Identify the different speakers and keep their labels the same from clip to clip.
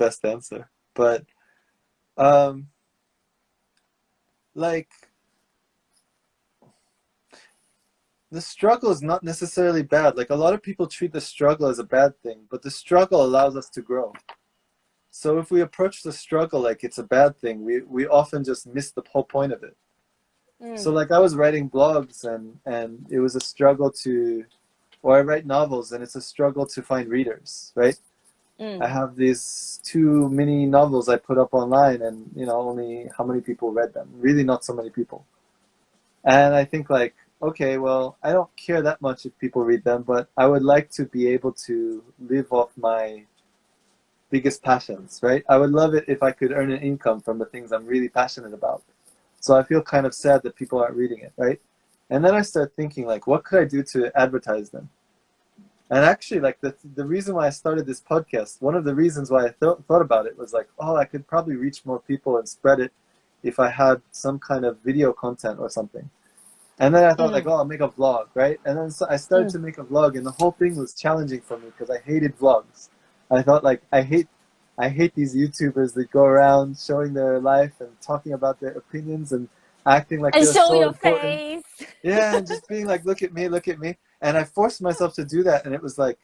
Speaker 1: best answer. But um, like the struggle is not necessarily bad. Like a lot of people treat the struggle as a bad thing, but the struggle allows us to grow. So if we approach the struggle like it's a bad thing, we often just miss the whole point of it. So like I was writing blogs and it was a struggle to, or I write novels and it's a struggle to find readers, right? I have these two mini novels I put up online and only how many people read them? Really not so many people. And I think like, okay, well, I don't care that much if people read them, but I would like to be able to live off my biggest passions, right? I would love it if I could earn an income from the things I'm really passionate about. So I feel kind of sad that people aren't reading it, right? And then I start thinking like, what could I do to advertise them? And actually, like the reason why I started this podcast, one of the reasons why I thought about it was like, oh, I could probably reach more people and spread it if I had some kind of video content or something. And then I thought like, oh, I'll make a vlog, right? And then so I started to make a vlog, and the whole thing was challenging for me because I hated vlogs. I thought like, I hate these YouTubers that go around showing their life and talking about their opinions and acting like
Speaker 2: And
Speaker 1: they're
Speaker 2: show
Speaker 1: so
Speaker 2: your
Speaker 1: important.
Speaker 2: face.
Speaker 1: Yeah, and just being like, look at me, look at me. And I forced myself to do that, and it was like,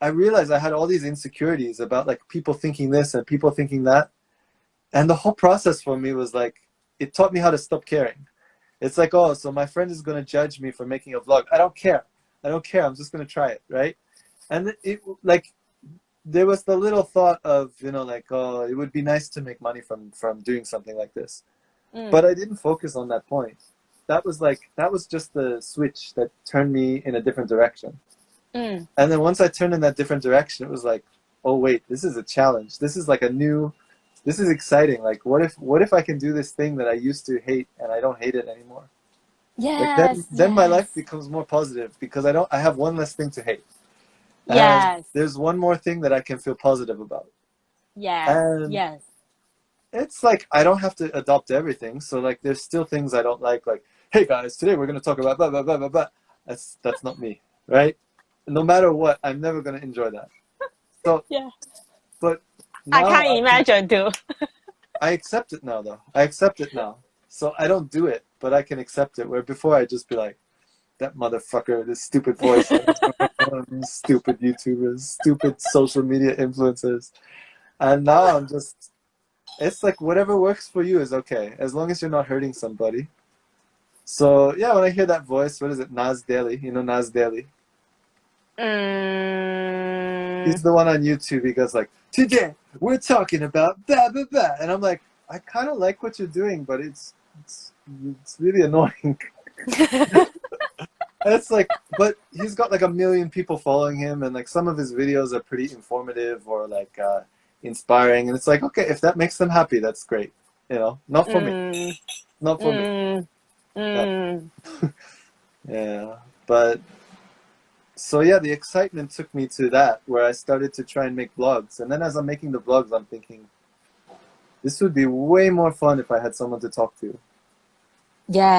Speaker 1: I realized I had all these insecurities about like people thinking this and people thinking that. And the whole process for me was like, it taught me how to stop caring. It's like, oh, so my friend is going to judge me for making a vlog. I don't care. I don't care. I'm just going to try it, right? And it like, there was the little thought of, like, oh, it would be nice to make money from doing something like this. But I didn't focus on that point. That was just the switch that turned me in a different direction. And then once I turned in that different direction, it was like, oh wait, this is a challenge. This is like this is exciting. Like what if I can do this thing that I used to hate and I don't hate it anymore? Like
Speaker 2: Yes,
Speaker 1: then my life
Speaker 2: yes,
Speaker 1: becomes more positive because I have one less thing to hate. And
Speaker 2: yes,
Speaker 1: there's one more thing that I can feel positive about.
Speaker 2: yes,
Speaker 1: And
Speaker 2: yes.
Speaker 1: it's like I don't have to adopt everything. So like there's still things I don't like, hey guys, today we're gonna talk about blah blah blah blah blah. That's not me, right? No matter what, I'm never gonna enjoy that. So
Speaker 2: Yeah.
Speaker 1: but
Speaker 2: I
Speaker 1: now
Speaker 2: can't imagine too.
Speaker 1: I accept it now though. I accept it now. So I don't do it, but I can accept it. Where before I'd just be like, that motherfucker, this stupid voice, these stupid YouTubers, stupid social media influencers. And now I'm just, it's like whatever works for you is okay, as long as you're not hurting somebody. So yeah, when I hear that voice, what is it, Nas Daily? You know Nas Daily?
Speaker 2: Mm,
Speaker 1: He's the one on YouTube. He goes like, today we're talking about blah blah blah, and I'm like, I kind of like what you're doing, but it's really annoying. It's like, but he's got like 1 million people following him, and like some of his videos are pretty informative or like inspiring, and it's like, okay, if that makes them happy, that's great. Not for me,
Speaker 2: mm,
Speaker 1: not for me.
Speaker 2: mm,
Speaker 1: Uh,
Speaker 2: mm.
Speaker 1: yeah, but so yeah, the excitement took me to that where I started to try and make vlogs, and then as I'm making the vlogs, I'm thinking this would be way more fun if I had someone to talk to.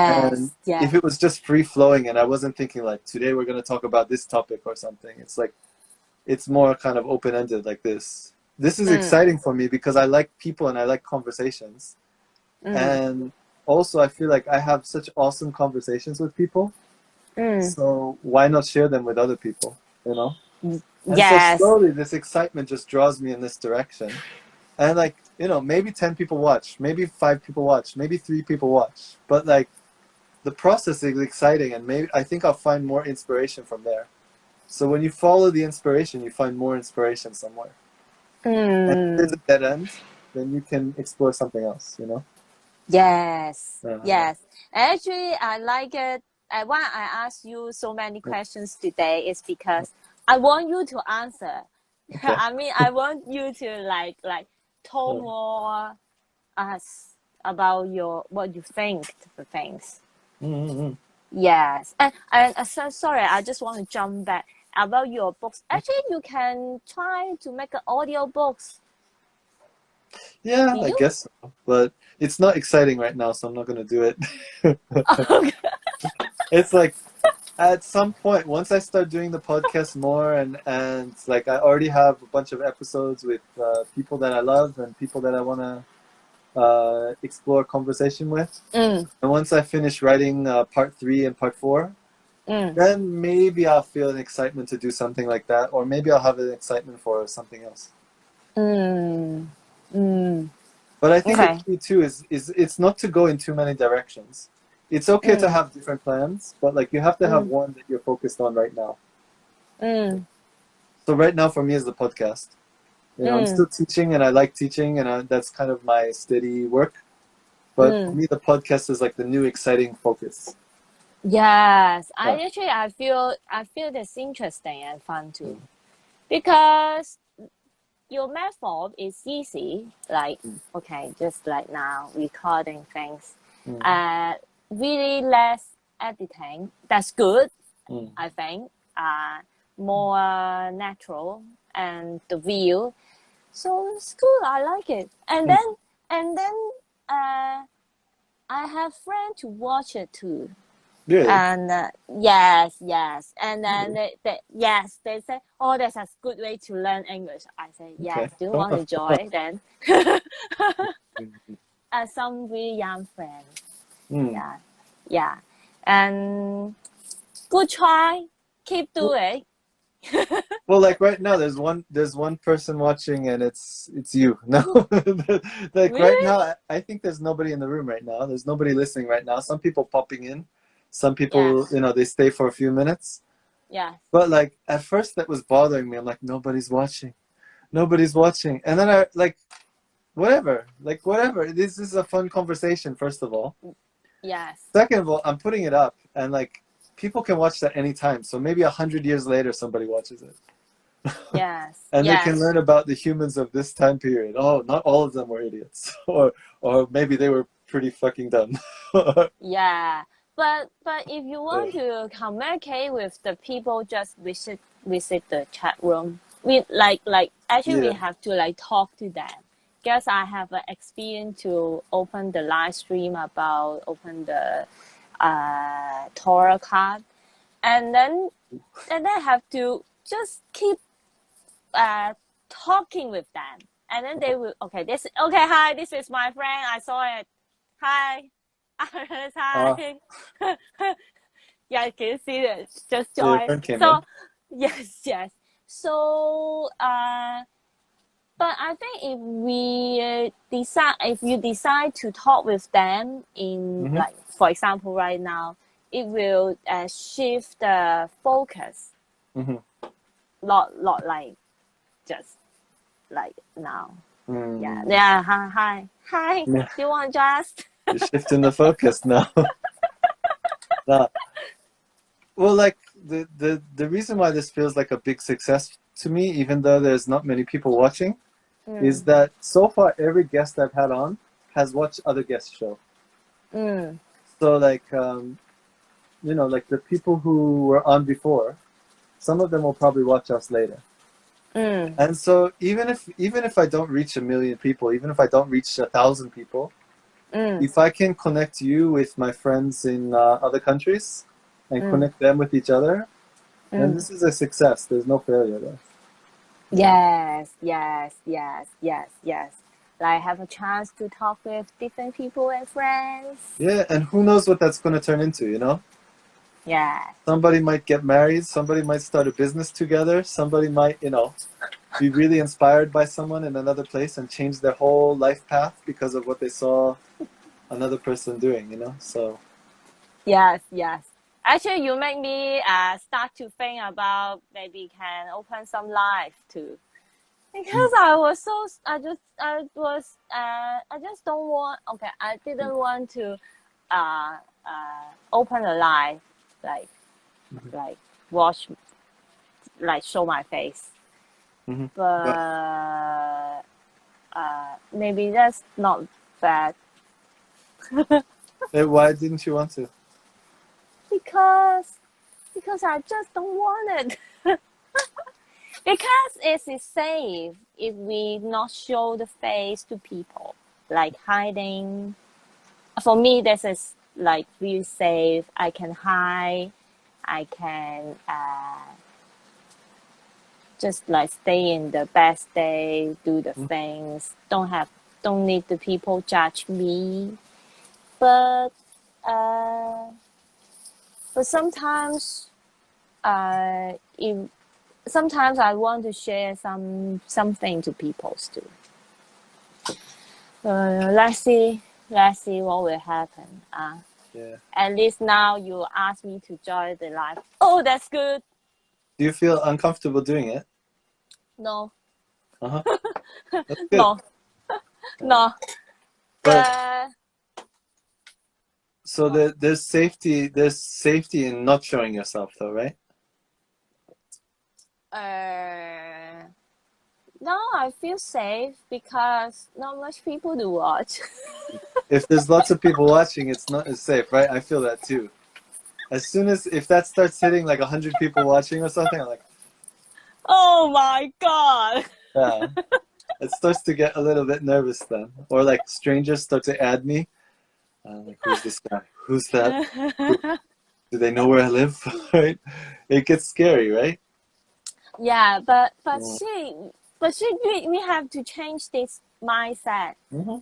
Speaker 1: And
Speaker 2: Yes,
Speaker 1: if
Speaker 2: yes.
Speaker 1: it was just free flowing and I wasn't thinking like today we're going to talk about this topic or something, it's like it's more kind of open ended like this. This is
Speaker 2: Mm,
Speaker 1: exciting for me because I like people and I like conversations.
Speaker 2: mm,
Speaker 1: And also I feel like I have such awesome conversations with people.
Speaker 2: mm.
Speaker 1: So why not share them with other people, you know? And so
Speaker 2: Yes.
Speaker 1: slowly this excitement just draws me in this direction. And like, maybe 10 people watch, maybe 5 people watch, maybe 3 people watch. But like the process is exciting, and maybe I think I'll find more inspiration from there. So when you follow the inspiration, you find more inspiration somewhere. And if there's a
Speaker 2: Mm,
Speaker 1: dead end, then you can explore something else.
Speaker 2: yes,
Speaker 1: Uh,
Speaker 2: yes. Actually, I like it. Why I ask you so many questions today is because I want you to answer.
Speaker 1: okay.
Speaker 2: I mean, I want you to like talk
Speaker 1: Uh,
Speaker 2: more us about your what you think the things.
Speaker 1: mm-hmm.
Speaker 2: Yes, and so sorry, I just want to jump back about your books. Actually, you can try to make an audio books.
Speaker 1: Yeah,
Speaker 2: Do
Speaker 1: I
Speaker 2: you?
Speaker 1: guess so. But it's not exciting right now, so I'm not going to do it. It's like At some point, once I start doing the podcast more, and like I already have a bunch of episodes with people that I love and people that I want to explore conversation with.
Speaker 2: Mm,
Speaker 1: And once I finish writing part 3 and part 4,
Speaker 2: mm,
Speaker 1: then maybe I'll feel an excitement to do something like that, or maybe I'll have an excitement for something else.
Speaker 2: mm, mm.
Speaker 1: But I think the
Speaker 2: Okay.
Speaker 1: key too is it's not to go in too many directions. It's okay to
Speaker 2: Mm,
Speaker 1: have different plans, but like you have to have
Speaker 2: mm,
Speaker 1: one that you're focused on right now.
Speaker 2: mm,
Speaker 1: So right now for me is the podcast. You know, I'm
Speaker 2: mm,
Speaker 1: still teaching and I like teaching and that's kind of my steady work. But for
Speaker 2: mm.
Speaker 1: me, the podcast is like the new exciting focus.
Speaker 2: Yes,
Speaker 1: Yeah.
Speaker 2: I feel this interesting and fun too because your method is easy. Like
Speaker 1: Mm,
Speaker 2: okay, just like now recording things,
Speaker 1: mm,
Speaker 2: uh, really less editing. That's good.
Speaker 1: mm,
Speaker 2: I think more natural and the view. So it's good. I like it.
Speaker 1: mm.
Speaker 2: And then uh, I have friends to watch it too.
Speaker 1: Really?
Speaker 2: And yes, yes. And then
Speaker 1: Really?
Speaker 2: yes, they say, oh, that's a good way to learn English. I say,
Speaker 1: Okay.
Speaker 2: yes. Do you want to join then? Some really young friends.
Speaker 1: Mm.
Speaker 2: Yeah, yeah. And good try. Keep
Speaker 1: Well,
Speaker 2: doing.
Speaker 1: well, like right now, there's one person watching, and it's you. No, like right
Speaker 2: Really?
Speaker 1: now, I think there's nobody in the room right now. There's nobody listening right now. Some people popping in, some people,
Speaker 2: Yes,
Speaker 1: they stay for a few minutes.
Speaker 2: yes.
Speaker 1: But like at first, that was bothering me. I'm like, nobody's watching, and then I whatever. This is a fun conversation. First of all,
Speaker 2: Yes,
Speaker 1: second of all, I'm putting it up, and like people can watch that anytime. So maybe 100 years later, somebody watches it.
Speaker 2: yes,
Speaker 1: And they can
Speaker 2: yes,
Speaker 1: learn about the humans of this time period. Oh, not all of them were idiots, or maybe they were pretty fucking dumb.
Speaker 2: yeah. But if you want to communicate with the people, just visit the chat room. We like actually we
Speaker 1: Yeah.
Speaker 2: have to like talk to them. Because I have an experience to open the live stream about open the Torah card, and then have to just keep uh, talking with them, and then they will okay. Hi, this is my friend. I saw it. Hi,
Speaker 1: Uh,
Speaker 2: hi. Yeah, can you see it? Just
Speaker 1: yeah, your
Speaker 2: join.
Speaker 1: friend came
Speaker 2: So
Speaker 1: in.
Speaker 2: yes, yes. So but I think if you decide to talk with them in
Speaker 1: Hmm.
Speaker 2: like for example right now, it will shift the focus,
Speaker 1: Hmm.
Speaker 2: not like just like now. Yeah,
Speaker 1: Mm.
Speaker 2: yeah. Hi.
Speaker 1: Yeah,
Speaker 2: Do you want just?
Speaker 1: you're shifting the focus now. Nah. Well, like the reason why this feels like a big success to me, even though there's not many people watching, is
Speaker 2: Mm,
Speaker 1: that so far every guest I've had on has watched other guests' show.
Speaker 2: mm,
Speaker 1: So like like the people who were on before, some of them will probably watch us later.
Speaker 2: mm,
Speaker 1: And so even if I don't reach 1 million people, even if I don't reach 1,000 people,
Speaker 2: mm,
Speaker 1: if I can connect you with my friends in other countries and
Speaker 2: mm,
Speaker 1: connect them with each other, then
Speaker 2: mm.
Speaker 1: this is a success. There's no failure there.
Speaker 2: Yes, yes, yes, yes, yes. Like have a chance to talk with different people and friends.
Speaker 1: Yeah, and who knows what that's going to turn into?
Speaker 2: Yeah.
Speaker 1: Somebody might get married, somebody might start a business together, somebody might, be really inspired by someone in another place and change their whole life path because of what they saw another person doing. So,
Speaker 2: Yes, yes. Actually, you make me start to think about maybe can open some live too. Because I just don't want. Okay, I didn't want to open a live like
Speaker 1: mhm,
Speaker 2: like watch like show my face,
Speaker 1: mhm. But
Speaker 2: but maybe that's not bad
Speaker 1: why didn't you want to?
Speaker 2: because I just don't want it. Because it is safe if we not show the face to people, like hiding. For me, this is like really safe. I can hide I can just like stay in the best day, do the things, don't need the people judge me. But uh, but sometimes if sometimes I want to share something to people too. Let's see what will happen.
Speaker 1: Yeah.
Speaker 2: At least now you ask me to join the live. Oh, that's good.
Speaker 1: Do you feel uncomfortable doing it?
Speaker 2: No,
Speaker 1: Uh-huh. That's good.
Speaker 2: no, no.
Speaker 1: But
Speaker 2: The
Speaker 1: so there's safety in not showing yourself though, right?
Speaker 2: no, I feel safe because not much people to watch.
Speaker 1: If there's lots of people watching, it's not as safe, right? I feel that too. As soon as if that starts hitting like 100 people watching or something, I'm like,
Speaker 2: Oh my god.
Speaker 1: yeah. It starts to get a little bit nervous then. Or like strangers start to add me. I'm like, who's this guy? Who's that? Do they know where I live? Right? It gets scary, right?
Speaker 2: Yeah, but
Speaker 1: Mm.
Speaker 2: we have to change this mindset
Speaker 1: Mm-hmm.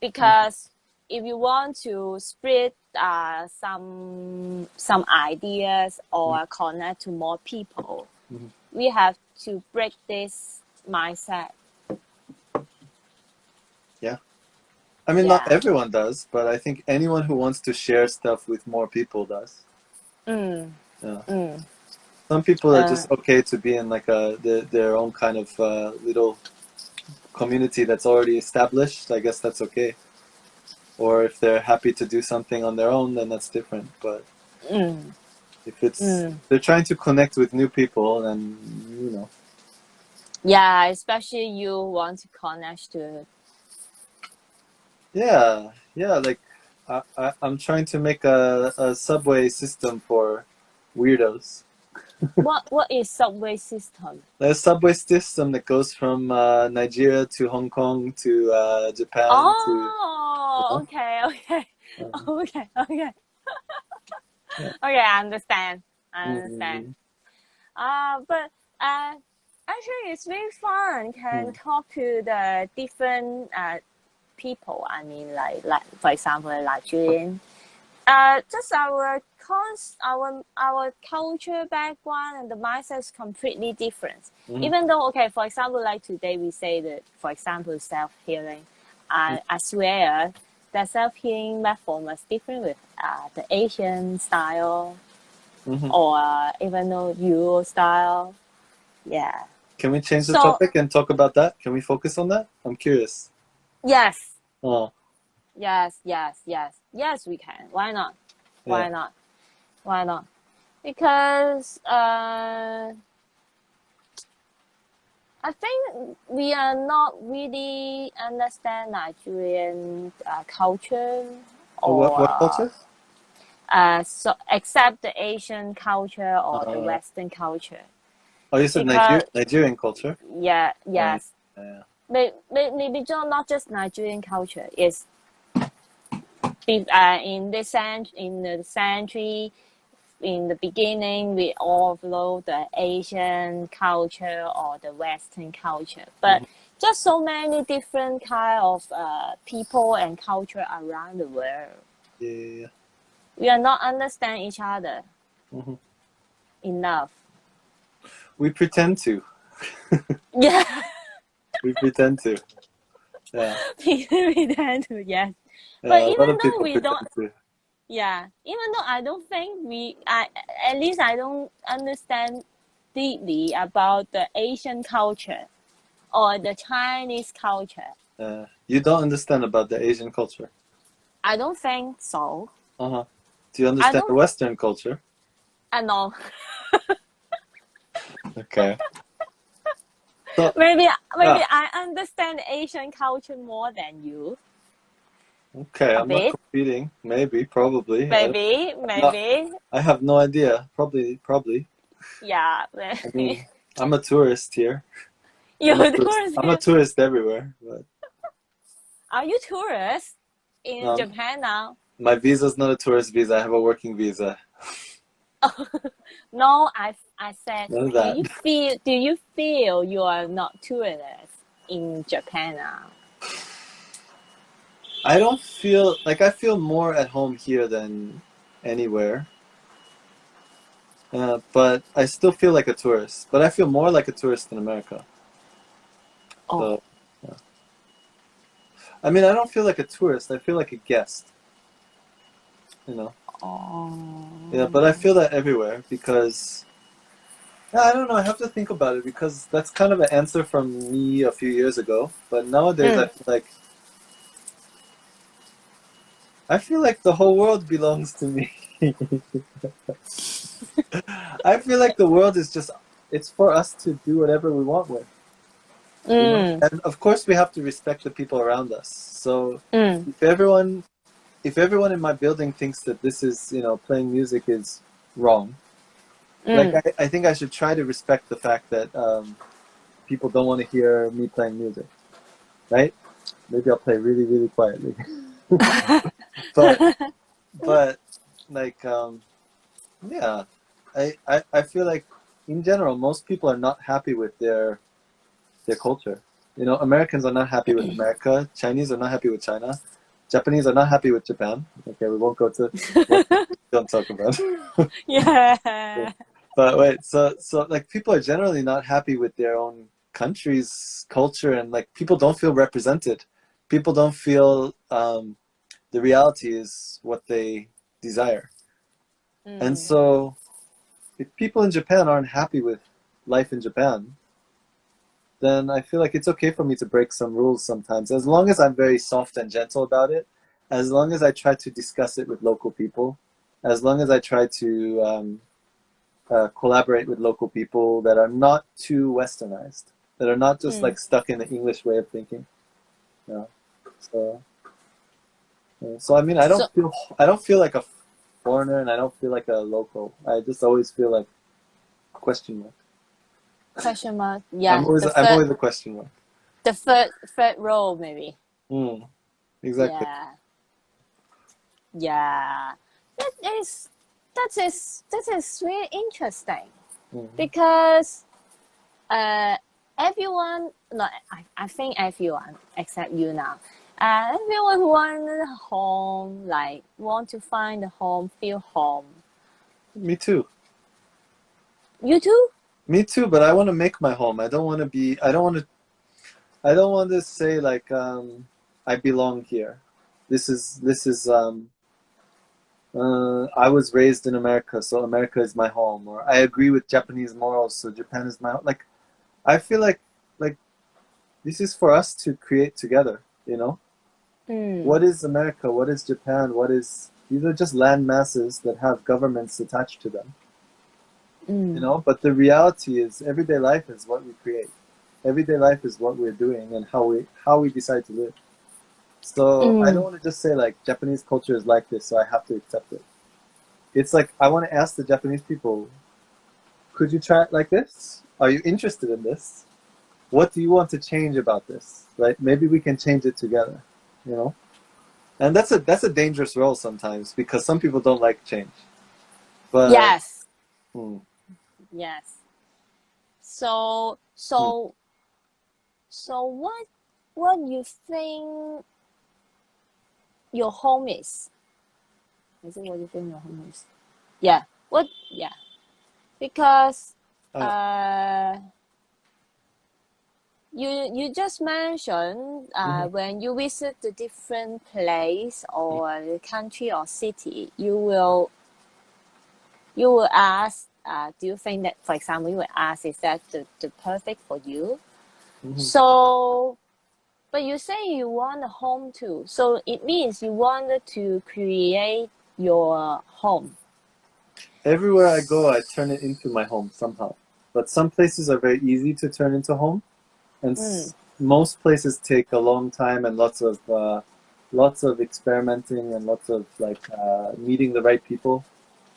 Speaker 2: because if you want to spread some ideas or connect to more people,
Speaker 1: Mm-hmm.
Speaker 2: we have to break this mindset.
Speaker 1: Yeah. I mean, not
Speaker 2: Yeah.
Speaker 1: everyone does, but I think anyone who wants to share stuff with more people does.
Speaker 2: Mm,
Speaker 1: Yeah.
Speaker 2: mm.
Speaker 1: Some people are
Speaker 2: Uh,
Speaker 1: just okay to be in like their own kind of little community that's already established. I guess that's okay. Or if they're happy to do something on their own, then that's different. But
Speaker 2: mm,
Speaker 1: if
Speaker 2: mm.
Speaker 1: they're trying to connect with new people, then
Speaker 2: Yeah, especially you want to connect to.
Speaker 1: yeah, like I'm trying to make a subway system for weirdos.
Speaker 2: What is subway system?
Speaker 1: A subway system that goes from Nigeria to Hong Kong to Japan to
Speaker 2: Oh, okay, okay,
Speaker 1: um,
Speaker 2: okay, okay.
Speaker 1: yeah.
Speaker 2: Okay, I understand. I understand.
Speaker 1: Mm-hmm.
Speaker 2: But actually, it's very fun. Can
Speaker 1: Mm-hmm.
Speaker 2: talk to the different people. I mean, like for example, Nigerian. Just our culture background and the mindset is completely different.
Speaker 1: Mm-hmm.
Speaker 2: Even though, okay, for example, like today we say that, for example, self healing. I swear that self healing method was different with the Asian style
Speaker 1: Mm-hmm.
Speaker 2: or even though Euro style. Yeah.
Speaker 1: Can we change the
Speaker 2: So
Speaker 1: topic and talk about that? Can we focus on that? I'm curious.
Speaker 2: yes,
Speaker 1: Oh,
Speaker 2: yes, we can. Why not?
Speaker 1: yeah.
Speaker 2: Why not? Why not? Because I think we are not really understand Nigerian culture
Speaker 1: Oh,
Speaker 2: or
Speaker 1: what culture?
Speaker 2: so except the Asian culture or the
Speaker 1: Uh,
Speaker 2: Western culture.
Speaker 1: oh, you said
Speaker 2: Because
Speaker 1: Nigerian culture.
Speaker 2: yeah,
Speaker 1: Yeah.
Speaker 2: yes,
Speaker 1: Yeah.
Speaker 2: maybe not just Nigerian culture. It's in the century in the beginning we all follow the Asian culture or the Western culture, but
Speaker 1: Mm-hmm.
Speaker 2: just so many different kind of people and culture around the world.
Speaker 1: Yeah. Yeah.
Speaker 2: We are not understand each other
Speaker 1: Mm-hmm.
Speaker 2: enough.
Speaker 1: We pretend to.
Speaker 2: Yeah,
Speaker 1: We pretend to. Yeah.
Speaker 2: we tend to yes, but
Speaker 1: Yeah. A lot
Speaker 2: even
Speaker 1: of
Speaker 2: though
Speaker 1: people
Speaker 2: we don't,
Speaker 1: pretend to.
Speaker 2: yeah, even though I don't think at least I don't understand deeply about the Asian culture or the Chinese culture.
Speaker 1: You don't understand about the Asian culture.
Speaker 2: I don't think so.
Speaker 1: Uh-huh. Do you
Speaker 2: I
Speaker 1: understand the
Speaker 2: don't.
Speaker 1: Western culture?
Speaker 2: I know.
Speaker 1: Okay. So,
Speaker 2: maybe
Speaker 1: yeah.
Speaker 2: I understand Asian culture more than you.
Speaker 1: Okay.
Speaker 2: A
Speaker 1: I'm not
Speaker 2: bit.
Speaker 1: competing. Maybe. Probably.
Speaker 2: Maybe.
Speaker 1: No,
Speaker 2: Maybe.
Speaker 1: I have no idea. Probably. Probably.
Speaker 2: Yeah.
Speaker 1: I mean, I'm a tourist here.
Speaker 2: You tourist
Speaker 1: I'm a
Speaker 2: here.
Speaker 1: tourist everywhere. But
Speaker 2: Are you tourist in
Speaker 1: no,
Speaker 2: Japan now?
Speaker 1: my visa's not a tourist visa. I have a working visa.
Speaker 2: No, I said,
Speaker 1: None of that.
Speaker 2: do you feel you are not tourist in Japan now?
Speaker 1: I don't feel like I feel more at home here than anywhere. But I still feel like a tourist. But I feel more like a tourist in America.
Speaker 2: Oh,
Speaker 1: So, yeah. I mean, I don't feel like a tourist. I feel like a guest, you know. Yeah, but I
Speaker 2: oh.
Speaker 1: feel that everywhere because yeah, I don't know. I have to think about it because that's kind of an answer from me a few years ago. But nowadays,
Speaker 2: Mm.
Speaker 1: I feel like the whole world belongs to me. I feel like the world is just it's for us to do whatever we want with, you know.
Speaker 2: Mm.
Speaker 1: And of course, we have to respect the people around us. So
Speaker 2: Mm.
Speaker 1: if everyone if everyone in my building thinks that this is, playing music is wrong, like
Speaker 2: Mm.
Speaker 1: I think I should try to respect the fact that people don't want to hear me playing music, right? Maybe I'll play really, really quietly. but but like yeah, I feel like in general most people are not happy with their culture. Americans are not happy with America. Chinese are not happy with China. Japanese are not happy with Japan. Okay, we won't go to don't talk about.
Speaker 2: Yeah.
Speaker 1: But wait, so like people are generally not happy with their own country's culture, and like people don't feel represented. People don't feel the reality is what they desire. And
Speaker 2: Mm.
Speaker 1: so if people in Japan aren't happy with life in Japan, then I feel like it's okay for me to break some rules sometimes, as long as I'm very soft and gentle about it, as long as I try to discuss it with local people, as long as I try to collaborate with local people that are not too westernized, that are not just
Speaker 2: Mm.
Speaker 1: like stuck in the English way of thinking. You know? So, so I mean,
Speaker 2: So
Speaker 1: I don't feel like a foreigner, and I don't feel like a local. I just always feel like question mark.
Speaker 2: question mark. Yeah,
Speaker 1: I'm always a question mark.
Speaker 2: the third row maybe.
Speaker 1: Mm, exactly.
Speaker 2: Yeah. Yeah. That is really interesting
Speaker 1: Mm.
Speaker 2: because uh everyone, no, I think everyone except you now. Everyone want a home, like want to find a home, feel home.
Speaker 1: Me too.
Speaker 2: You too?
Speaker 1: Me too. But I want to make my home. I don't want to be. I don't want to. I don't want to say like I belong here. I was raised in America, so America is my home. Or I agree with Japanese morals, so Japan is my home. Like I feel like this is for us to create together.
Speaker 2: Mm.
Speaker 1: What is America? What is Japan? These are just land masses that have governments attached to them.
Speaker 2: Mm.
Speaker 1: But the reality is everyday life is what we create. Everyday life is what we're doing and how we decide to live. So I don't
Speaker 2: Mm.
Speaker 1: want to just say like Japanese culture is like this, so I have to accept it. It's like I want to ask the Japanese people, could you try it like this? Are you interested in this? What do you want to change about this? Right? Maybe we can change it together. You know? And that's a dangerous role sometimes because some people don't like change. But
Speaker 2: Yes.
Speaker 1: hmm,
Speaker 2: Yes. So
Speaker 1: hmm.
Speaker 2: what you think your home is? Is it what you think your home is? Yeah. What? Yeah. Because
Speaker 1: Uh,
Speaker 2: uh, you just mentioned
Speaker 1: mhm,
Speaker 2: when you visit the different place or the country or city, you will ask. Do you think that, for example, you will ask, is that the perfect for you?
Speaker 1: mhm.
Speaker 2: So, but you say you want a home too. So it means you wanted to create your home.
Speaker 1: Everywhere I go, I turn it into my home somehow. But some places are very easy to turn into home, and
Speaker 2: Mm,
Speaker 1: most places take a long time and lots of experimenting and lots of like meeting the right people.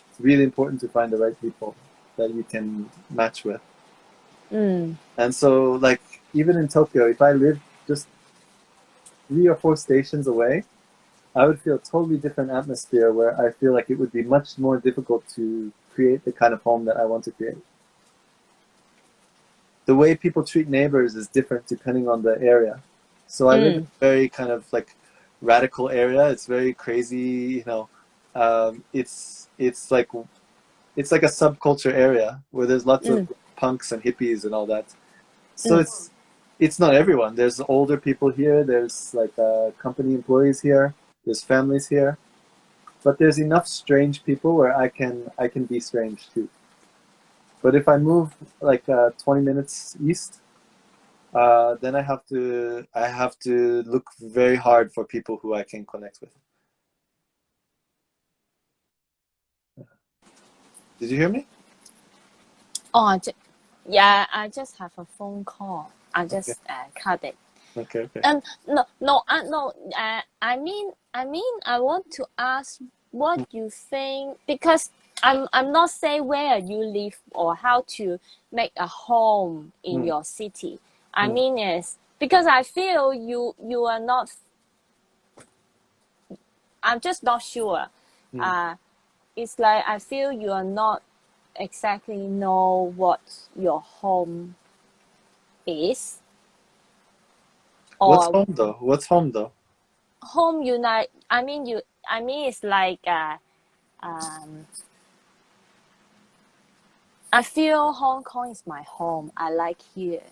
Speaker 1: It's really important to find the right people that you can match with.
Speaker 2: mm,
Speaker 1: And so, like even in Tokyo, if I lived just 3 or 4 stations away, I would feel a totally different atmosphere where I feel like it would be much more difficult to create the kind of home that I want to create. The way people treat neighbors is different depending on the area. So I live in a very kind of like radical area. It's very crazy, you know. It's like a subculture area where there's lots of punks and hippies and all that. So it's not everyone. There's older people here. There's like company employees here. There's families here. But there's enough strange people where I can be strange too. But if I move like 20 minutes east, then I have to look very hard for people who I can connect with. Did you hear me?
Speaker 2: Oh, yeah, I just have a phone call. I just cut it.
Speaker 1: Okay.
Speaker 2: No. I mean, I want to ask what you think, because I'm not saying where you live or how to make a home in your city. I mean is because I feel you are not. I'm just not sure. It's like I feel you are not exactly know what your home is.
Speaker 1: What's
Speaker 2: Or
Speaker 1: home though? What's home though?
Speaker 2: home unite. I mean it's like I feel Hong Kong is my home. I like here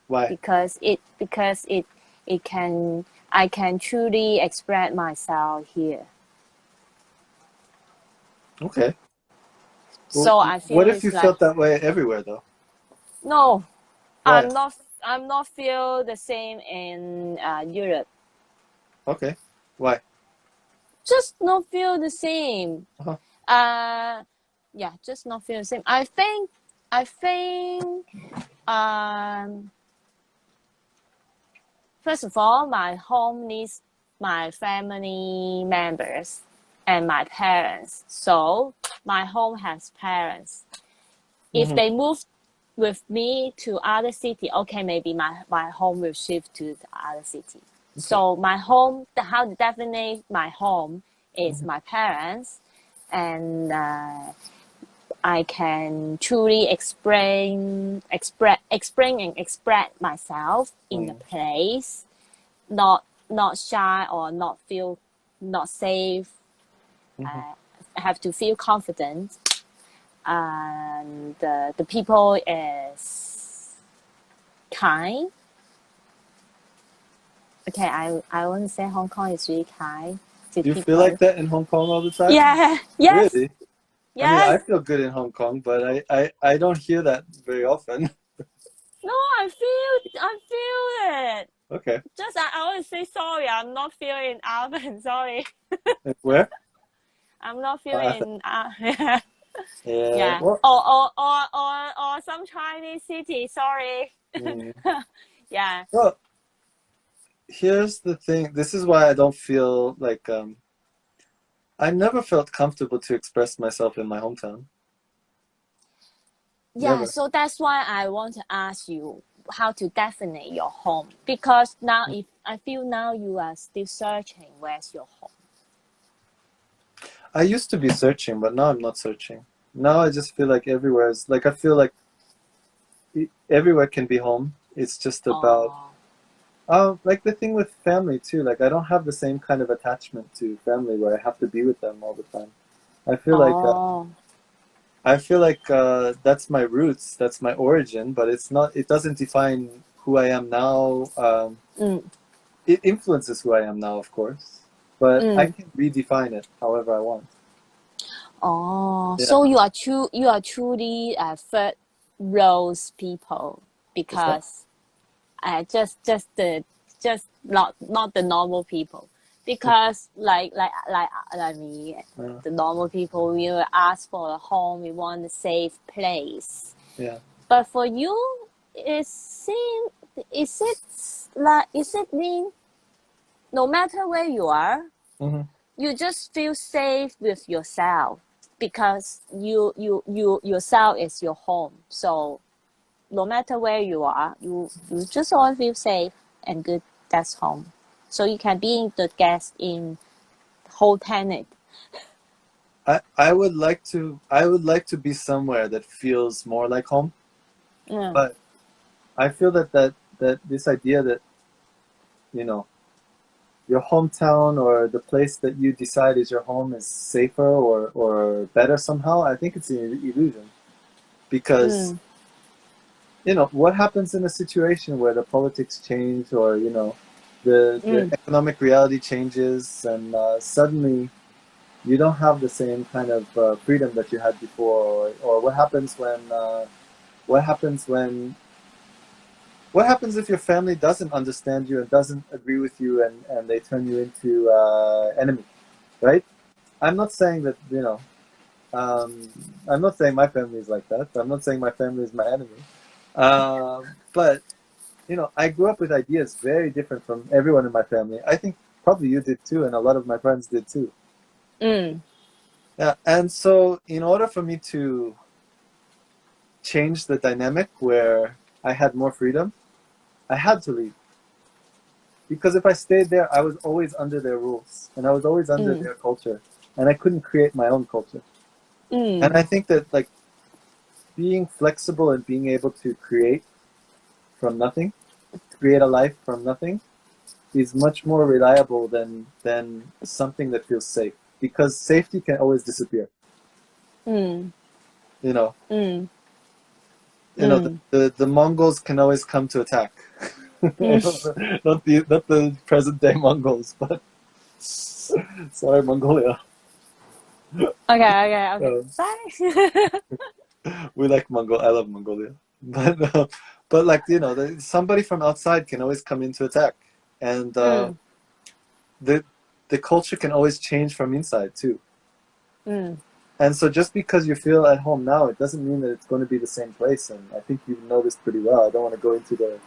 Speaker 1: Why?
Speaker 2: because it can I can truly express myself here.
Speaker 1: Okay.
Speaker 2: So I
Speaker 1: What
Speaker 2: feel
Speaker 1: if you
Speaker 2: it's like
Speaker 1: felt that way everywhere though?
Speaker 2: no,
Speaker 1: Why?
Speaker 2: I'm not feel the same in Europe.
Speaker 1: Okay. Why?
Speaker 2: Just not feel the same.
Speaker 1: Uh-huh.
Speaker 2: Yeah, just not feel the same. I think first of all, my home needs my family members and my parents. So my home has parents. If they move with me to other city, okay, maybe my home will shift to the other city.
Speaker 1: Okay.
Speaker 2: So my home, how to define my home is my parents, and I can truly explain and express myself in the place, not shy or not feel not safe. I have to feel confident, and the people is kind. Okay, I want to say Hong Kong is really kind to
Speaker 1: Do you
Speaker 2: people.
Speaker 1: feel like that in Hong Kong all the time?
Speaker 2: Yeah. Yes.
Speaker 1: Really?
Speaker 2: Yes.
Speaker 1: I mean, I feel good in Hong Kong, but I don't hear that very often.
Speaker 2: No, I feel it.
Speaker 1: Okay.
Speaker 2: Just I always say sorry. I'm not feeling urban. Sorry.
Speaker 1: And where?
Speaker 2: I'm not feeling.
Speaker 1: Yeah.
Speaker 2: Yeah.
Speaker 1: Well,
Speaker 2: Or some Chinese city. Sorry. Yeah.
Speaker 1: well, here's the thing. This is why I don't feel like I never felt comfortable to express myself in my hometown.
Speaker 2: Yeah.
Speaker 1: Never.
Speaker 2: So that's why I want to ask you how to define your home, because now if I feel now you are still searching where's your home.
Speaker 1: I used to be searching, but now I'm not searching. Now I just feel like everywhere is like I feel like everywhere can be home. It's just about like the thing with family too. Like I don't have the same kind of attachment to family where I have to be with them all the time. I feel like that's my roots, that's my origin, but it's not. It doesn't define who I am now. It influences who I am now, of course, but I can redefine it however I want. Yeah.
Speaker 2: So you are truly third rows people, because just not the normal people, because like me, the normal people, we will ask for a home, we want a safe place.
Speaker 1: Yeah.
Speaker 2: But for you, is it mean no matter where you are, you just feel safe with yourself, because you yourself is your home. So no matter where you are, you just always feel safe and good. That's home. So you can be the guest in whole tenant.
Speaker 1: I would like to be somewhere that feels more like home.
Speaker 2: Mm,
Speaker 1: But I feel that this idea that, you know, your hometown or the place that you decide is your home is safer or better somehow, I think it's an illusion. Because,
Speaker 2: mm,
Speaker 1: what happens in a situation where the politics change, or, the
Speaker 2: mm,
Speaker 1: economic reality changes, and suddenly you don't have the same kind of freedom that you had before, or what happens when what happens if your family doesn't understand you and doesn't agree with you, and they turn you into enemy, right? I'm not saying that, I'm not saying my family is like that. I'm not saying my family is my enemy. But, I grew up with ideas very different from everyone in my family. I think probably you did too, and a lot of my friends did too.
Speaker 2: mm,
Speaker 1: Yeah, and so in order for me to change the dynamic where I had more freedom, I had to leave. Because if I stayed there, I was always under their rules and I was always under
Speaker 2: mm,
Speaker 1: their culture, and I couldn't create my own culture. And
Speaker 2: mm,
Speaker 1: I think that, like, being flexible and being able to create from nothing, create a life from nothing, is much more reliable than something that feels safe, because safety can always disappear.
Speaker 2: mm,
Speaker 1: You know,
Speaker 2: mm,
Speaker 1: the,
Speaker 2: mm,
Speaker 1: the Mongols can always come to attack.
Speaker 2: mm.
Speaker 1: Not the present day Mongols, but sorry, Mongolia.
Speaker 2: Okay, okay, okay.
Speaker 1: Uh,
Speaker 2: Bye.
Speaker 1: we like I love Mongolia, but like, somebody from outside can always come in to attack, and
Speaker 2: Mm,
Speaker 1: the the culture can always change from inside too.
Speaker 2: mm,
Speaker 1: And so just because you feel at home now, it doesn't mean that it's going to be the same place. And I think you know this pretty well. I don't want to go into the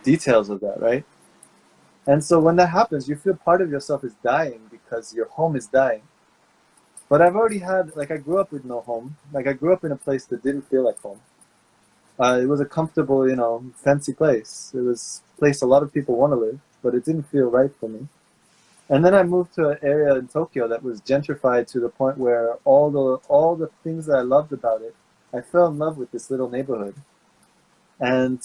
Speaker 1: details of that, right? And so when that happens, you feel part of yourself is dying because your home is dying. But I've already had, like, I grew up with no home. Like, I grew up in a place that didn't feel like home. It was a comfortable, fancy place. It was a place a lot of people want to live, but it didn't feel right for me. And then I moved to an area in Tokyo that was gentrified to the point where all the things that I loved about it, I fell in love with this little neighborhood. And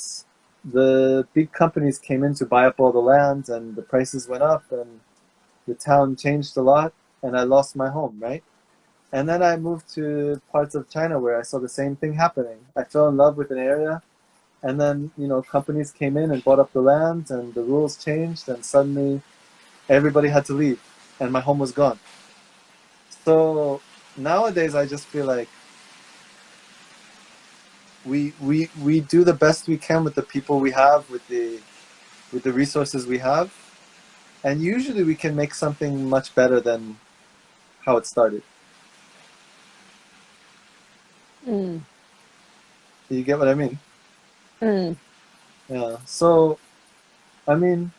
Speaker 1: the big companies came in to buy up all the land, and the prices went up, and the town changed a lot, and I lost my home, right? And then I moved to parts of China where I saw the same thing happening. I fell in love with an area, and then, companies came in and bought up the land, and the rules changed, and suddenly everybody had to leave, and my home was gone. So nowadays, I just feel like we do the best we can with the people we have, with the resources we have, and usually we can make something much better than how it started.
Speaker 2: mm,
Speaker 1: You get what I mean?
Speaker 2: mm,
Speaker 1: Yeah. So, I mean,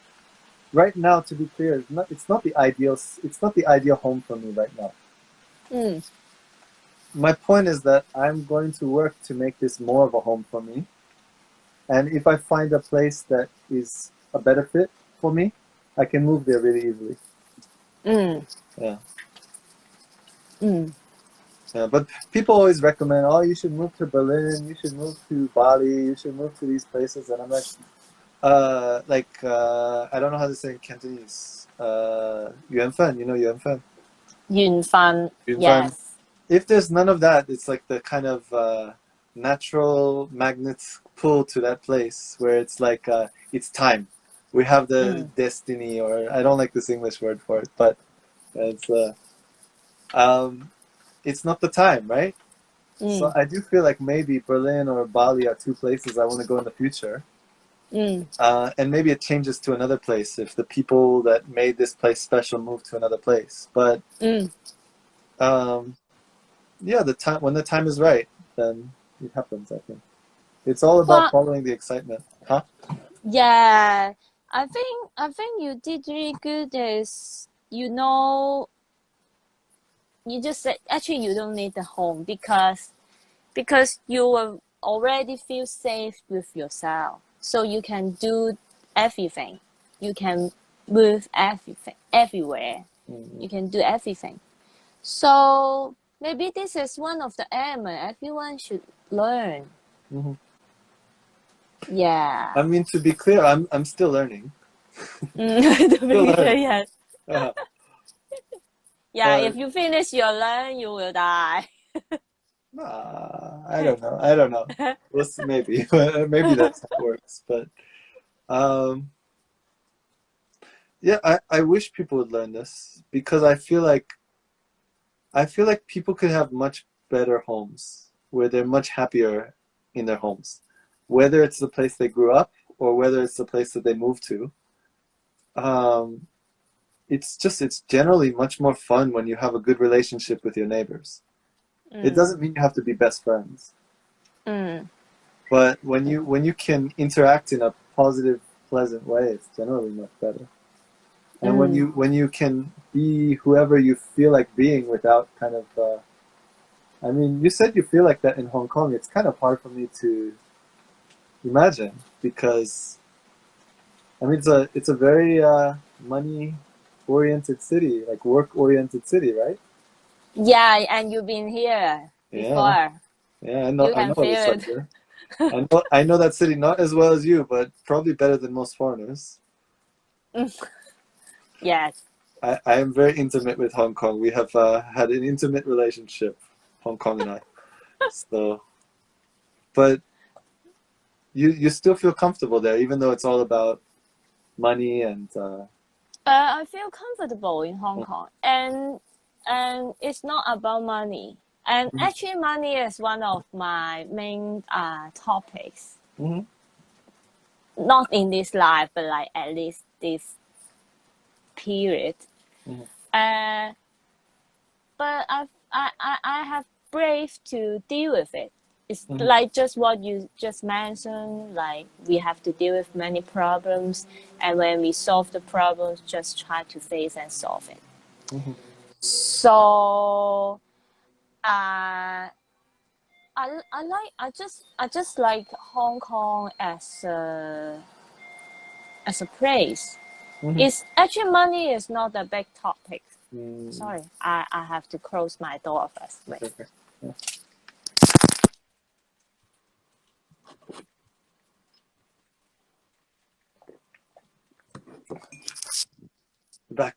Speaker 1: right now, to be clear, it's not the ideal home for me right now.
Speaker 2: mm.
Speaker 1: My point is that I'm going to work to make this more of a home for me. And if I find a place that is a better fit for me, I can move there really easily.
Speaker 2: Mm,
Speaker 1: Yeah.
Speaker 2: mm.
Speaker 1: Yeah. But people always recommend, oh, you should move to Berlin, you should move to Bali, you should move to these places. And I'm like, I don't know how to say in Cantonese. 缘分, you know 缘分?
Speaker 2: 缘分,
Speaker 1: 缘分.
Speaker 2: yes.
Speaker 1: If there's none of that, it's like the kind of natural magnets pull to that place where it's like, it's time. We have the
Speaker 2: Mm,
Speaker 1: destiny, or I don't like this English word for it, but it's um, it's not the time, right? So
Speaker 2: mm,
Speaker 1: I do feel like maybe Berlin or Bali are two places I want to go in the future.
Speaker 2: mm,
Speaker 1: And maybe it changes to another place if the people that made this place special move to another place. But
Speaker 2: mm.
Speaker 1: um, yeah, the time when the time is right, then it happens. I think it's all about
Speaker 2: But
Speaker 1: following the excitement, huh?
Speaker 2: yeah, I think you did really good. Is you just said actually you don't need the home because you will already feel safe with yourself, so you can do everything. You can move everything everywhere.
Speaker 1: Mm-hmm.
Speaker 2: You can do everything. So maybe this is one of the element everyone should learn.
Speaker 1: Mhm.
Speaker 2: Yeah.
Speaker 1: I mean, to be clear, I'm still learning.
Speaker 2: To
Speaker 1: Still
Speaker 2: be clear,
Speaker 1: learning.
Speaker 2: yes.
Speaker 1: Uh,
Speaker 2: Yeah, if
Speaker 1: but
Speaker 2: you finish your learn, you will die.
Speaker 1: I don't know. I don't know. We'll see, maybe. Maybe that's how it works. But um, yeah, I wish people would learn this because I feel like people could have much better homes where they're much happier in their homes, whether it's the place they grew up or whether it's the place that they moved to. Um, it's generally much more fun when you have a good relationship with your neighbors. It
Speaker 2: Mm,
Speaker 1: doesn't mean you have to be best friends,
Speaker 2: mm,
Speaker 1: but when you can interact in a positive, pleasant way, it's generally much better. And when
Speaker 2: mm.
Speaker 1: you can be whoever you feel like being without kind of I mean, you said you feel like that in Hong Kong. It's kind of hard for me to imagine because I mean it's a very money oriented city, like work oriented city, right?
Speaker 2: Yeah, and you've been here
Speaker 1: Yeah,
Speaker 2: before.
Speaker 1: yeah,
Speaker 2: You
Speaker 1: I
Speaker 2: can
Speaker 1: know
Speaker 2: feel
Speaker 1: it's like
Speaker 2: it.
Speaker 1: that. I know that city not as well as you, but probably better than most foreigners.
Speaker 2: Yes.
Speaker 1: I am very intimate with Hong Kong. We have had an intimate relationship, Hong Kong and I. So, but you still feel comfortable there, even though it's all about money and
Speaker 2: I feel comfortable in Hong Kong, and it's not about money. And
Speaker 1: Mhm,
Speaker 2: actually, money is one of my main topics.
Speaker 1: mhm,
Speaker 2: Not in this life, but like at least this period.
Speaker 1: mhm,
Speaker 2: Uh, but I have brave to deal with it. It's
Speaker 1: mhm,
Speaker 2: like just what you just mentioned. Like we have to deal with many problems, and when we solve the problems, just try to face and solve it.
Speaker 1: mhm,
Speaker 2: So I just like Hong Kong as a place.
Speaker 1: mhm.
Speaker 2: It's actually money is not a big topic.
Speaker 1: Mm,
Speaker 2: Sorry, I have to close my door first. Wait.
Speaker 1: okay, okay. Yeah. Back.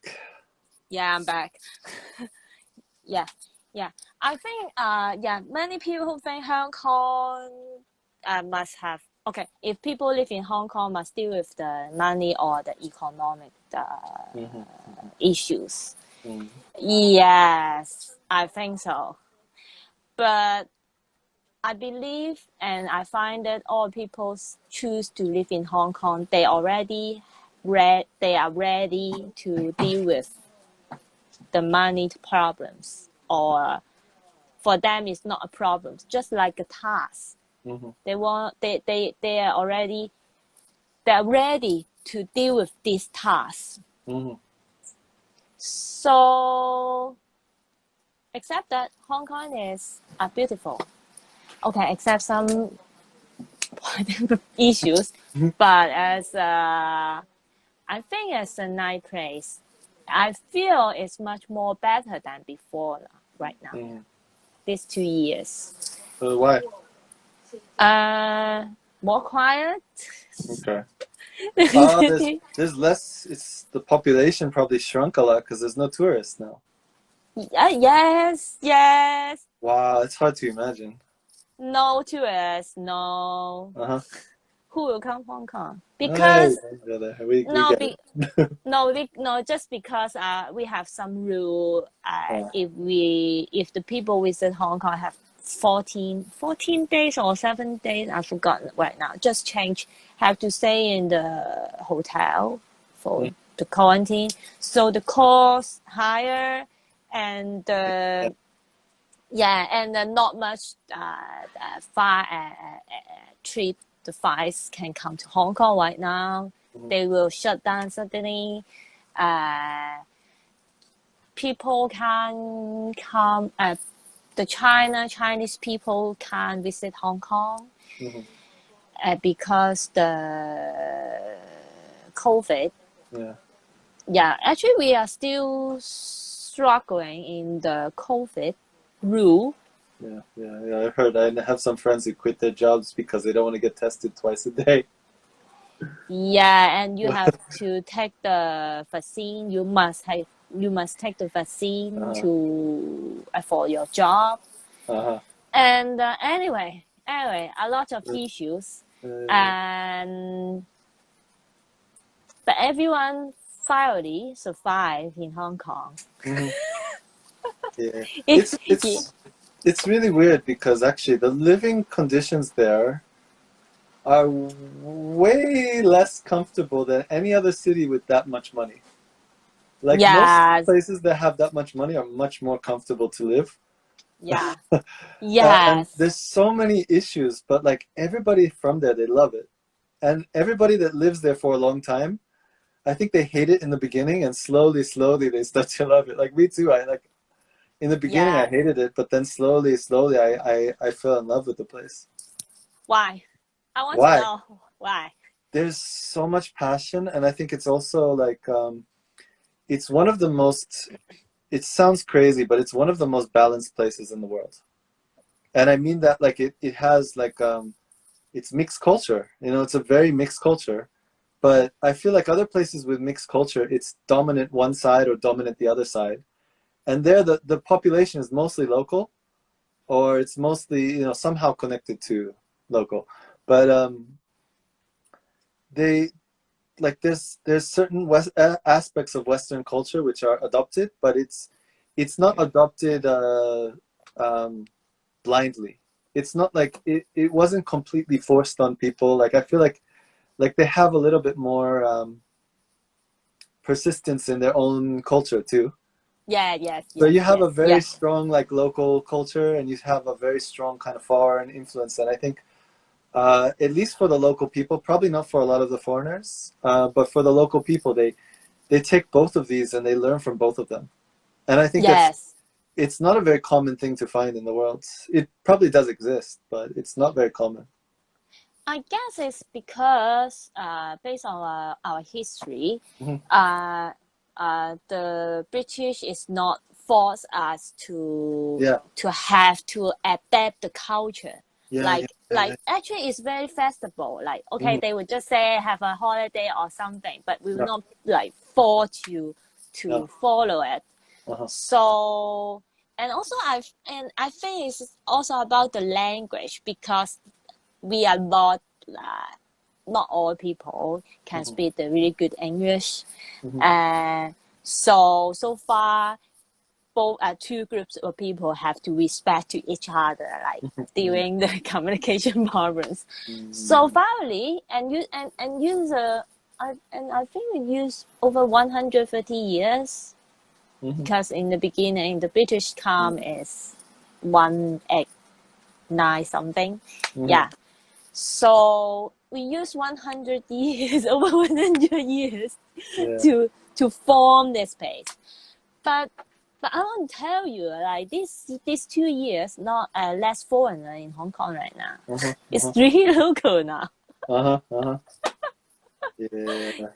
Speaker 2: Yeah, I'm back. Yeah, yeah. I think yeah, many people think Hong Kong must have okay. If people live in Hong Kong, must deal with the money or the economic
Speaker 1: Mhm,
Speaker 2: issues.
Speaker 1: mhm,
Speaker 2: Yes, I think so. But I believe and I find that all people choose to live in Hong Kong, they are ready to deal with the money problems, or for them it's not a problem, just like a task.
Speaker 1: mhm,
Speaker 2: They're ready to deal with this task.
Speaker 1: mhm,
Speaker 2: So except that Hong Kong is beautiful. Okay, except some issues,
Speaker 1: mhm,
Speaker 2: but as I think it's a nice place. I feel it's much more better than before right now.
Speaker 1: mhm.
Speaker 2: These 2 years.
Speaker 1: Why?
Speaker 2: Uh, More quiet.
Speaker 1: Okay. There's less. It's the population probably shrunk a lot because there's no tourists now.
Speaker 2: Yeah, yes, yes.
Speaker 1: Wow, it's hard to imagine.
Speaker 2: No tourists. No.
Speaker 1: Uh-huh.
Speaker 2: Who will come Hong Kong?
Speaker 1: Hey,
Speaker 2: Because
Speaker 1: brother, we
Speaker 2: no,
Speaker 1: get it.
Speaker 2: no, just because we have some rule.
Speaker 1: Yeah.
Speaker 2: If the people visit Hong Kong have 14 days or 7 days, I forgot right now. Just change. Have to stay in the hotel
Speaker 1: Mm,
Speaker 2: for the quarantine. So the cost higher, and
Speaker 1: yeah.
Speaker 2: yeah, and not much far trip. The flights can come to Hong Kong right now.
Speaker 1: Mhm,
Speaker 2: They will shut down suddenly. Uh, People can come. The Chinese people can visit Hong Kong
Speaker 1: mhm,
Speaker 2: because the COVID.
Speaker 1: yeah.
Speaker 2: Yeah, actually, we are still struggling in the COVID. rule.
Speaker 1: Yeah. I heard. I have some friends who quit their jobs because they don't want to get tested twice a day.
Speaker 2: Yeah, and you have to take the vaccine. You must take the vaccine
Speaker 1: Uh-huh.
Speaker 2: to for your job.
Speaker 1: Uh-huh.
Speaker 2: And anyway, a lot of issues,
Speaker 1: Uh,
Speaker 2: and but everyone finally survived in Hong Kong.
Speaker 1: mhm. Yeah.
Speaker 2: Yeah.
Speaker 1: It's really weird because actually the living conditions there are way less comfortable than any other city with that much money. Like most
Speaker 2: Yes,
Speaker 1: places that have that much money are much more comfortable to live.
Speaker 2: yeah,
Speaker 1: And
Speaker 2: yes,
Speaker 1: there's so many issues, but like everybody from there, they love it. And everybody that lives there for a long time, I think they hate it in the beginning and slowly they start to love it. Like me too. I like in the beginning I
Speaker 2: yes.
Speaker 1: hated it, but then slowly I fell in love with the place.
Speaker 2: Why? I want to
Speaker 1: Why?
Speaker 2: know why.
Speaker 1: There's so much passion, and I think it's also like it's one of the most. It sounds crazy, but it's one of the most balanced places in the world. And I mean that like it has like it's mixed culture. You know, it's a very mixed culture. But I feel like other places with mixed culture, it's dominant one side or dominant the other side. And there the population is mostly local, or it's mostly, you know, somehow connected to local. But they like there's certain aspects of Western culture which are adopted, but it's not adopted um, blindly. It's not like it wasn't completely forced on people. Like I feel like they have a little bit more persistence in their own culture too.
Speaker 2: Yeah, yes,
Speaker 1: So
Speaker 2: yes,
Speaker 1: you have
Speaker 2: yes,
Speaker 1: a very
Speaker 2: yeah,
Speaker 1: strong like local culture, and you have a very strong kind of foreign influence. And I think at least for the local people, probably not for a lot of the foreigners, but for the local people, they take both of these and they learn from both of them. And I think
Speaker 2: yes.
Speaker 1: it's not a very common thing to find in the world. It probably does exist, but it's not very common.
Speaker 2: I guess it's because based on our history,
Speaker 1: Hmm.
Speaker 2: uh, the British is not force us
Speaker 1: Yeah,
Speaker 2: to have to adapt the culture.
Speaker 1: yeah.
Speaker 2: Actually, it's very festival. Like okay,
Speaker 1: Hmm.
Speaker 2: they would just say have a holiday or something, but we will
Speaker 1: Yeah,
Speaker 2: not like force you
Speaker 1: yeah.
Speaker 2: to follow it.
Speaker 1: Uh-huh.
Speaker 2: So and I think it's also about the language because we are not all people can
Speaker 1: Hmm.
Speaker 2: speak the really good English.
Speaker 1: Hmm.
Speaker 2: And so far, both two groups of people have to respect to each other, like
Speaker 1: Hmm.
Speaker 2: during the communication problems. So
Speaker 1: Hmm.
Speaker 2: finally, and use and I think we use over 130 years
Speaker 1: Hmm.
Speaker 2: because in the beginning the British come is 189 something,
Speaker 1: Hmm.
Speaker 2: yeah. So we use 100 years, over 100 years
Speaker 1: Yeah.
Speaker 2: to form this space. But I want to tell you, like these 2 years, not less foreigner in Hong Kong right now.
Speaker 1: Uh-huh.
Speaker 2: It's
Speaker 1: Uh-huh.
Speaker 2: really local now.
Speaker 1: Uh-huh. Uh-huh.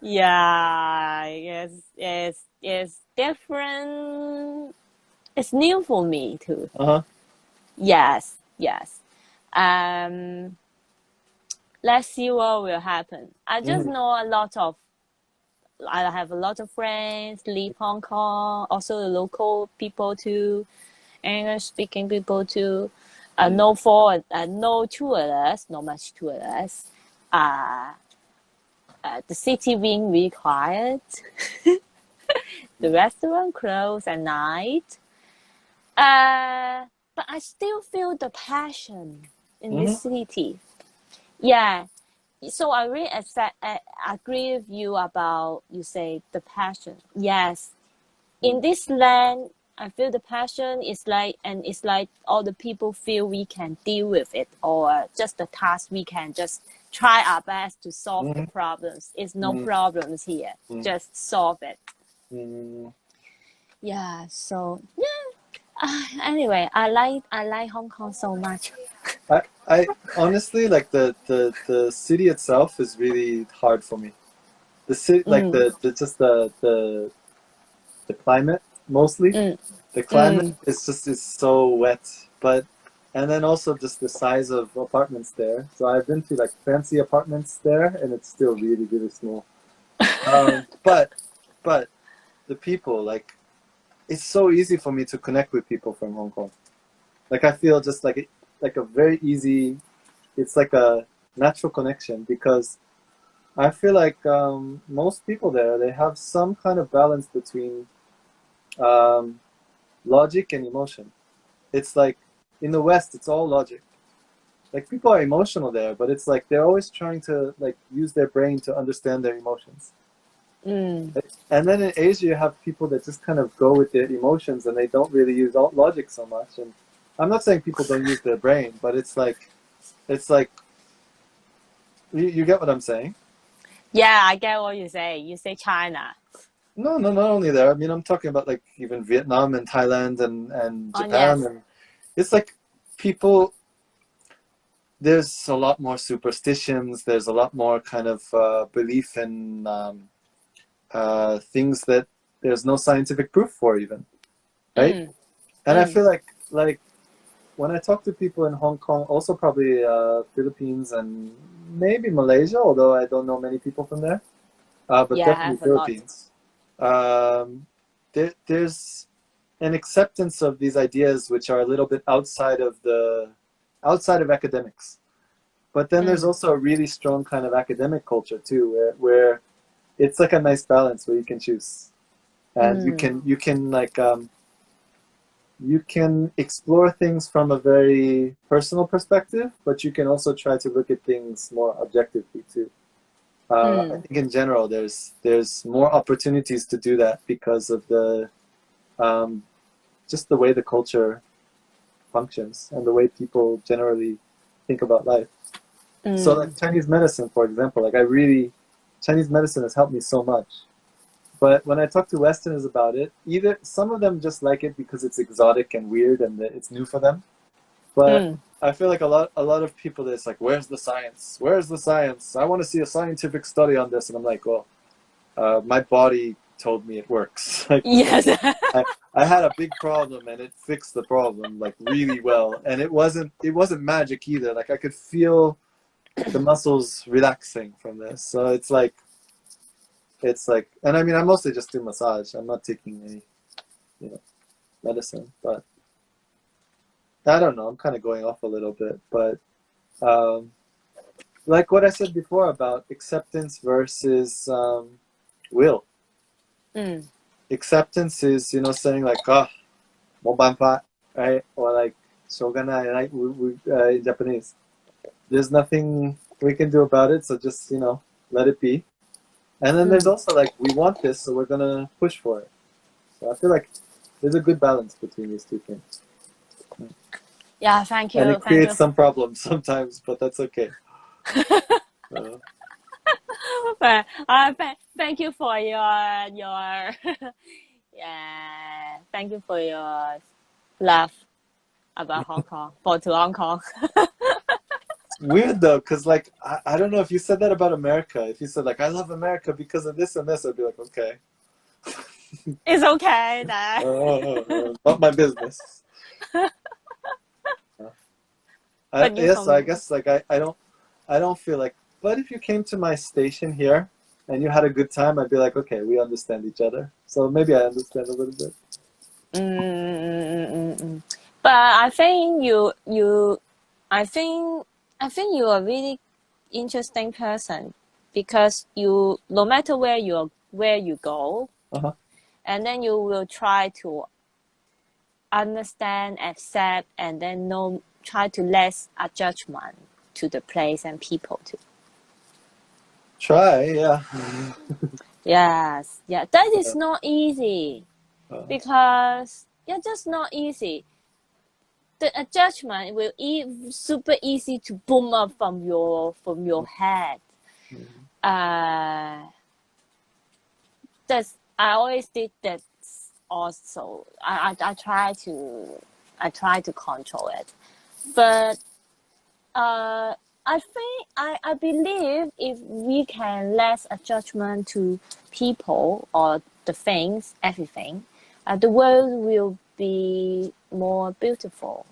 Speaker 1: Yeah.
Speaker 2: Yeah, it's different. It's new for me too.
Speaker 1: Uh-huh.
Speaker 2: Yes, yes. Um, let's see what will happen. I just
Speaker 1: Hmm.
Speaker 2: know I have a lot of friends leave Hong Kong, also the local people too, English speaking people too.
Speaker 1: Yeah.
Speaker 2: No tourists, not much tourists. Uh, the city being really quiet, the restaurant closed at night. But I still feel the passion in this
Speaker 1: Hmm.
Speaker 2: city. Yeah, so I really agree with you about you say the passion. Yes, in this land, I feel the passion is like, and it's like all the people feel we can deal with it, or just the task we can just try our best to solve the
Speaker 1: Hmm.
Speaker 2: problems. It's no
Speaker 1: Hmm.
Speaker 2: problems here,
Speaker 1: Hmm.
Speaker 2: just solve it.
Speaker 1: Hmm.
Speaker 2: Yeah. So yeah. Anyway, I like Hong Kong so much.
Speaker 1: I honestly like the city itself is really hard for me. The city, like
Speaker 2: Mm,
Speaker 1: the just the climate mostly. The climate
Speaker 2: Mm.
Speaker 1: is so wet, but and then also just the size of apartments there. So I've been to like fancy apartments there, and it's still really really small. But the people, like, it's so easy for me to connect with people from Hong Kong. Like I feel just like a very easy. It's like a natural connection because I feel like most people there they have some kind of balance between um, logic and emotion. It's like in the West, it's all logic. Like people are emotional there, but it's like they're always trying to like use their brain to understand their emotions.
Speaker 2: Mm.
Speaker 1: And then in Asia, you have people that just kind of go with their emotions and they don't really use logic so much. And I'm not saying people don't use their brain, but it's like you get what I'm saying?
Speaker 2: Yeah, I get what you say. You say China.
Speaker 1: No, no, not only there. I mean, I'm talking about like even Vietnam and Thailand and
Speaker 2: Oh,
Speaker 1: Japan,
Speaker 2: yes.
Speaker 1: and it's like people. There's a lot more superstitions. There's a lot more kind of belief in things that there's no scientific proof for, even, right?
Speaker 2: Mm.
Speaker 1: And I
Speaker 2: Mm.
Speaker 1: feel like when I talk to people in Hong Kong, also probably Philippines and maybe Malaysia, although I don't know many people from there, but
Speaker 2: Yeah, I
Speaker 1: definitely
Speaker 2: have a lot.
Speaker 1: Philippines. Um, there's an acceptance of these ideas which are a little bit outside of academics. But then there's
Speaker 2: Mm.
Speaker 1: also a really strong kind of academic culture too, where it's like a nice balance where you can choose and
Speaker 2: Mm.
Speaker 1: you can explore things from a very personal perspective, but you can also try to look at things more objectively too. I
Speaker 2: Mm.
Speaker 1: think in general, there's more opportunities to do that because of the um, just the way the culture functions and the way people generally think about life. So,
Speaker 2: Mm.
Speaker 1: like Chinese medicine, for example, like I really Chinese medicine has helped me so much. But when I talk to Westerners about it, either some of them just like it because it's exotic and weird and it's new for them. But
Speaker 2: Mm.
Speaker 1: I feel like a lot of people that's like, where's the science? Where's the science? I want to see a scientific study on this, and I'm like, well, my body told me it works. Like
Speaker 2: Yes.
Speaker 1: I, I had a big problem and it fixed the problem like really well, and it wasn't magic either. Like I could feel the muscles relaxing from this, so it's like, and I mean, I mostly just do massage. I'm not taking any, medicine, but I don't know. I'm kind of going off a little bit, but um, like what I said before about acceptance versus will.
Speaker 2: Mm.
Speaker 1: Acceptance is, saying like, ah, mo banpa, right? Or like, shoganai, right? In Japanese. There's nothing we can do about it, so just, let it be. And then there's
Speaker 2: Mm.
Speaker 1: also like, we want this, so we're gonna push for it. So I feel like there's a good balance between these two things.
Speaker 2: Yeah, thank
Speaker 1: And
Speaker 2: you.
Speaker 1: it
Speaker 2: Thank
Speaker 1: creates
Speaker 2: you.
Speaker 1: some problems sometimes, but that's okay. Uh,
Speaker 2: Thank you for your yeah. Thank you for your love about Hong Kong for to Hong Kong.
Speaker 1: it's weird though, because like, I don't know if you said that about America. If you said like, I love America because of this and this, I'd be like, okay.
Speaker 2: It's okay that.
Speaker 1: Not my business. Uh,
Speaker 2: But you
Speaker 1: yes, I
Speaker 2: come.
Speaker 1: guess like I don't feel like. But if you came to my station here and you had a good time, I'd be like, okay, we understand each other. So maybe I understand a little bit.
Speaker 2: Mm. But I think I think I think you are a really interesting person because you no matter where you go,
Speaker 1: Uh-huh.
Speaker 2: and then you will try to understand, accept, and then no try to less a judgment to the place and people too.
Speaker 1: Try, yeah.
Speaker 2: Yes, yeah, that is
Speaker 1: Uh,
Speaker 2: not easy
Speaker 1: uh,
Speaker 2: because yeah, just not easy. The judgment will super easy to boom up from your head.
Speaker 1: mhm.
Speaker 2: Uh, that's I always did that. Also, I try to control it, but I believe if we can less a judgment to people or the things, everything, the world will be more beautiful.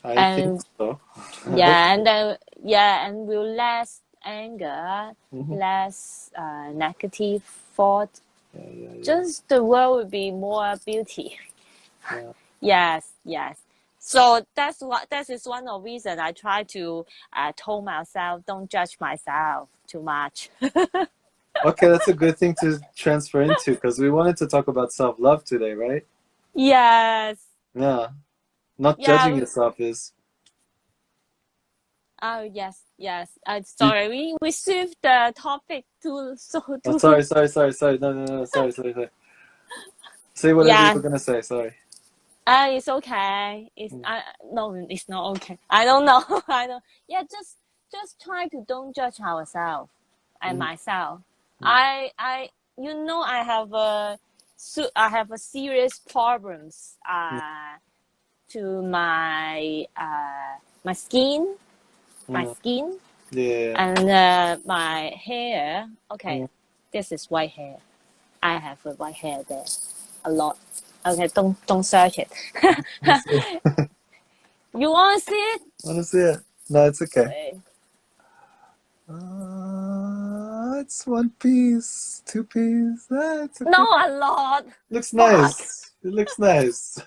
Speaker 1: I think
Speaker 2: And
Speaker 1: so.
Speaker 2: yeah, and then and will less anger,
Speaker 1: Mhm.
Speaker 2: less negative thought.
Speaker 1: Yeah.
Speaker 2: Just the world will be more beauty.
Speaker 1: Yeah.
Speaker 2: Yes. So that is one of the reasons I try to tell myself, don't judge myself too much.
Speaker 1: Okay, that's a good thing to transfer into because we wanted to talk about self-love today, right?
Speaker 2: Yes.
Speaker 1: Yeah. Not judging
Speaker 2: Yeah.
Speaker 1: yourself is.
Speaker 2: Oh yes.
Speaker 1: You,
Speaker 2: Sorry, we shift the topic
Speaker 1: oh,
Speaker 2: too.
Speaker 1: sorry. No. Sorry. Say whatever you
Speaker 2: Yeah.
Speaker 1: were gonna say. Sorry.
Speaker 2: It's okay.
Speaker 1: Mm,
Speaker 2: No, it's not okay. I don't know. I don't. Yeah, just try to don't judge ourselves and
Speaker 1: mhm,
Speaker 2: myself.
Speaker 1: mm,
Speaker 2: You know I have a serious problems
Speaker 1: mm,
Speaker 2: to my skin my
Speaker 1: mm.
Speaker 2: skin
Speaker 1: Yeah.
Speaker 2: and my hair. Okay,
Speaker 1: Mm.
Speaker 2: this is white hair. I have a white hair there a lot. Okay, don't search it.
Speaker 1: Wanna see it?
Speaker 2: You want to see it?
Speaker 1: Wanna see it? No, it's okay.
Speaker 2: Wait.
Speaker 1: It's one piece, two piece. It's
Speaker 2: No,
Speaker 1: okay.
Speaker 2: a lot.
Speaker 1: Looks
Speaker 2: Fuck.
Speaker 1: nice. It looks nice.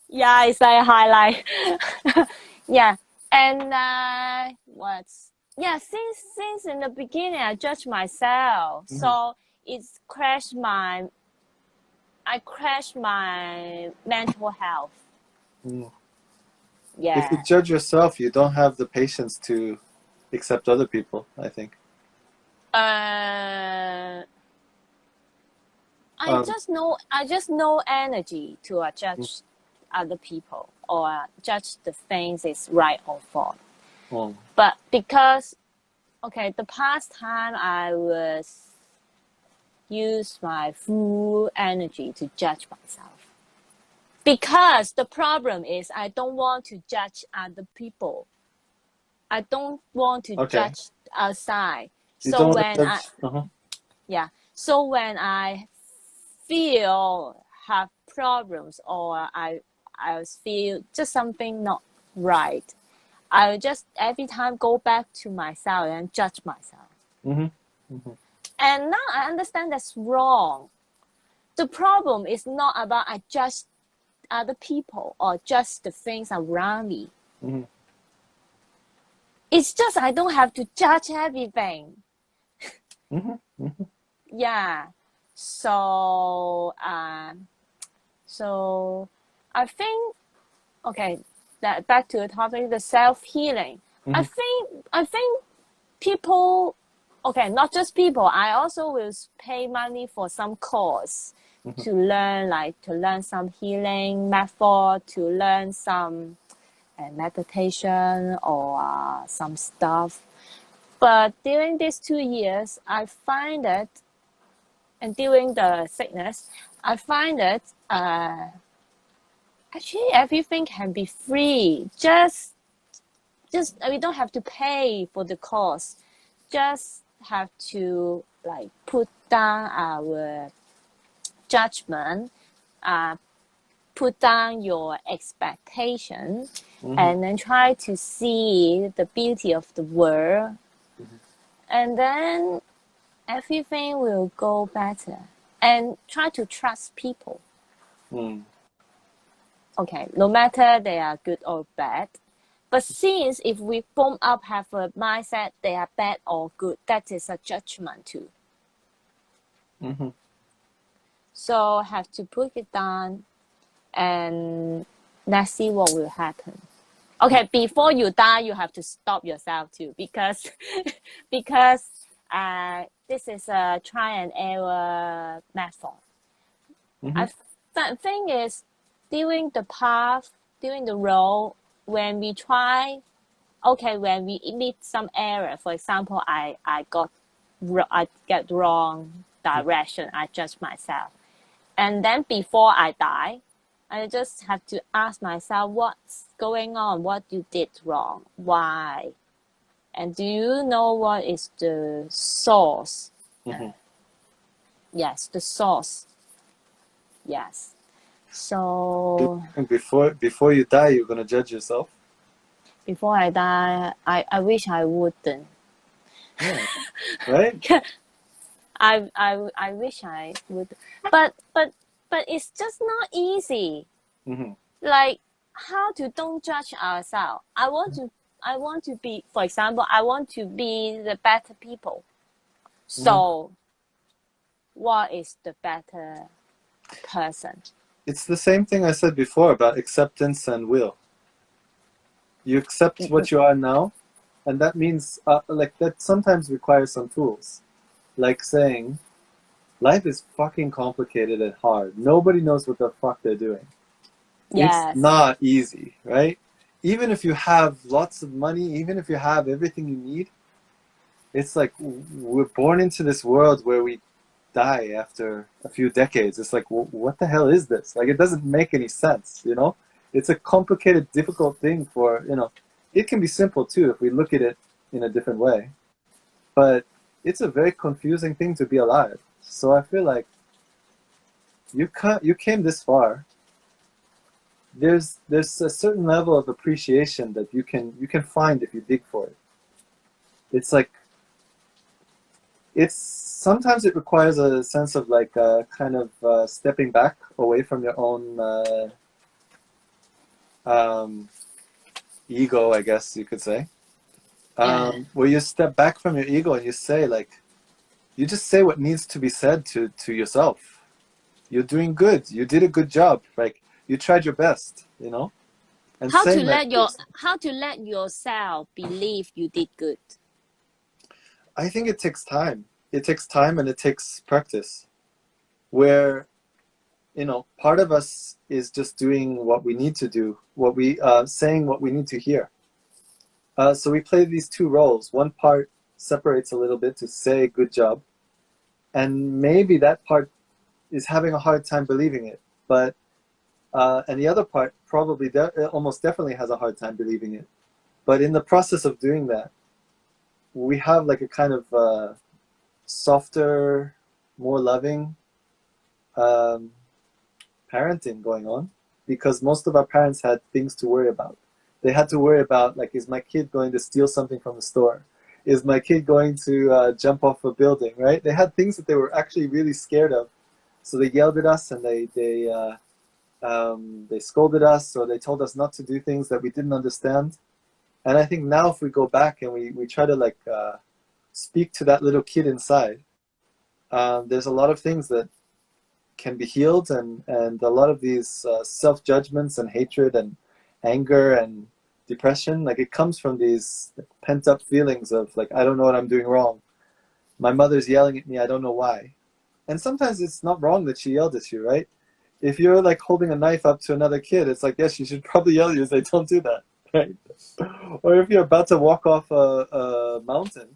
Speaker 2: Yeah, it's a highlight. Yeah, and what's yeah? Since in the beginning, I judged myself,
Speaker 1: Mhm,
Speaker 2: so it's crashed my mental health.
Speaker 1: mhm. If you
Speaker 2: Yeah.
Speaker 1: judge yourself, you don't have the patience to accept other people, I think.
Speaker 2: Uh,
Speaker 1: Um,
Speaker 2: I just know energy to
Speaker 1: mm,
Speaker 2: judge other people or judge the things is right or wrong.
Speaker 1: mm,
Speaker 2: But because okay, the past time I was use my full energy to judge myself. Because the problem is I don't want to judge other people. I don't want to
Speaker 1: okay.
Speaker 2: judge outside.
Speaker 1: You
Speaker 2: So
Speaker 1: don't want
Speaker 2: when
Speaker 1: to
Speaker 2: I
Speaker 1: judge.
Speaker 2: yeah, so when I feel have problems or I feel just something not right, I just every time go back to myself and judge myself.
Speaker 1: Hmm. Hmm.
Speaker 2: And now I understand that's wrong. The problem is not about I judge other people or just the things around me.
Speaker 1: Hmm.
Speaker 2: It's just I don't have to judge everything.
Speaker 1: Hmm. Hmm.
Speaker 2: Yeah. So so I think okay, that back to the topic, the self healing.
Speaker 1: Hmm.
Speaker 2: I think people okay, not just people, I also will pay money for some course
Speaker 1: Hmm.
Speaker 2: to learn some healing method, to learn some meditation or some stuff. But during these 2 years, I find that, and during the sickness, I find that actually everything can be free. Just we don't have to pay for the course. Just have to like put down our judgment, uh, put down your expectation,
Speaker 1: Hmm.
Speaker 2: and then try to see the beauty of the world, and then everything will go better. And try to trust people.
Speaker 1: Hmm.
Speaker 2: Okay, no matter they are good or bad. But since if we form up have a mindset they are bad or good, that is a judgment too.
Speaker 1: Hmm.
Speaker 2: So have to put it down and let's see what will happen. Okay, before you die, you have to stop yourself too because because this is a try and error method.
Speaker 1: Hmm.
Speaker 2: I thing is during the path, during the road, when we try, okay, when we meet some error, for example, I get wrong direction, I judge myself, and then before I die, I just have to ask myself what's going on, what you did wrong, why, and do you know what is the source?
Speaker 1: Hmm.
Speaker 2: Yes, the source. Yes. So
Speaker 1: And before you die, you're gonna judge yourself.
Speaker 2: before I die, I wish I wouldn't.
Speaker 1: Yeah. Right?
Speaker 2: I wish I would, but it's just not easy.
Speaker 1: Hmm.
Speaker 2: Like how to don't judge ourselves. I want to be, for example, I want to be the better people.
Speaker 1: Hmm.
Speaker 2: So what is the better person?
Speaker 1: It's the same thing I said before about acceptance and will. You accept what you are now, and that means like that sometimes requires some tools, like saying life is fucking complicated and hard. Nobody knows what the fuck they're doing. It's
Speaker 2: Yes.
Speaker 1: not easy, right? Even if you have lots of money, even if you have everything you need, it's like we're born into this world where we die after a few decades. It's like, what the hell is this? Like, it doesn't make any sense, you know? It's a complicated, difficult thing for, you know, it can be simple too if we look at it in a different way. But it's a very confusing thing to be alive. So I feel like you came this far. There's a certain level of appreciation that you can find if you dig for it. It's like it's sometimes it requires a sense of like kind of stepping back away from your own um, ego, I guess you could say,
Speaker 2: Yeah.
Speaker 1: where you step back from your ego and you say like you just say what needs to be said to yourself. You're doing good. You did a good job. Like you tried your best, you know, and saying that to yourself.
Speaker 2: How to let yourself believe you did good?
Speaker 1: I think it takes time. It takes time and it takes practice. Where you know, part of us is just doing what we need to do, what we saying what we need to hear. So we play these two roles. One part separates a little bit to say good job, and maybe that part is having a hard time believing it. But and the other part probably almost definitely has a hard time believing it. But in the process of doing that, we have like a kind of softer, more loving um, parenting going on because most of our parents had things to worry about. They had to worry about like, is my kid going to steal something from the store? Is my kid going to jump off a building? Right? They had things that they were actually really scared of, so they yelled at us and they scolded us or they told us not to do things that we didn't understand. And I think now if we go back and we try to like speak to that little kid inside, there's a lot of things that can be healed and a lot of these self-judgments and hatred and anger and depression, like it comes from these pent-up feelings of like, I don't know what I'm doing wrong. My mother's yelling at me, I don't know why. And sometimes it's not wrong that she yelled at you, right? If you're like holding a knife up to another kid, it's like, yes, you should probably yell at you and say, don't do that, right? Or if you're about to walk off a mountain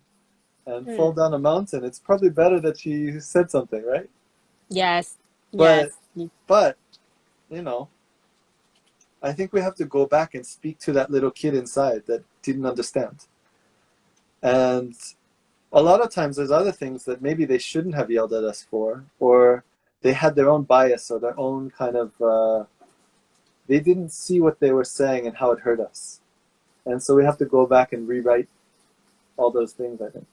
Speaker 1: and fall down a mountain, it's probably better that she said something, right?
Speaker 2: Yes.
Speaker 1: But
Speaker 2: Yes.
Speaker 1: but you know, I think we have to go back and speak to that little kid inside that didn't understand. And a lot of times there's other things that maybe they shouldn't have yelled at us for, or they had their own bias or their own kind of they didn't see what they were saying and how it hurt us. And so we have to go back and rewrite all those things, I think.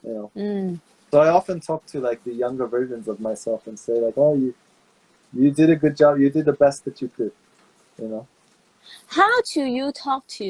Speaker 1: You know.
Speaker 2: Mm.
Speaker 1: So I often talk to like the younger versions of myself and say like, oh, you did a good job. You did the best that you could, you know.
Speaker 2: How do you talk to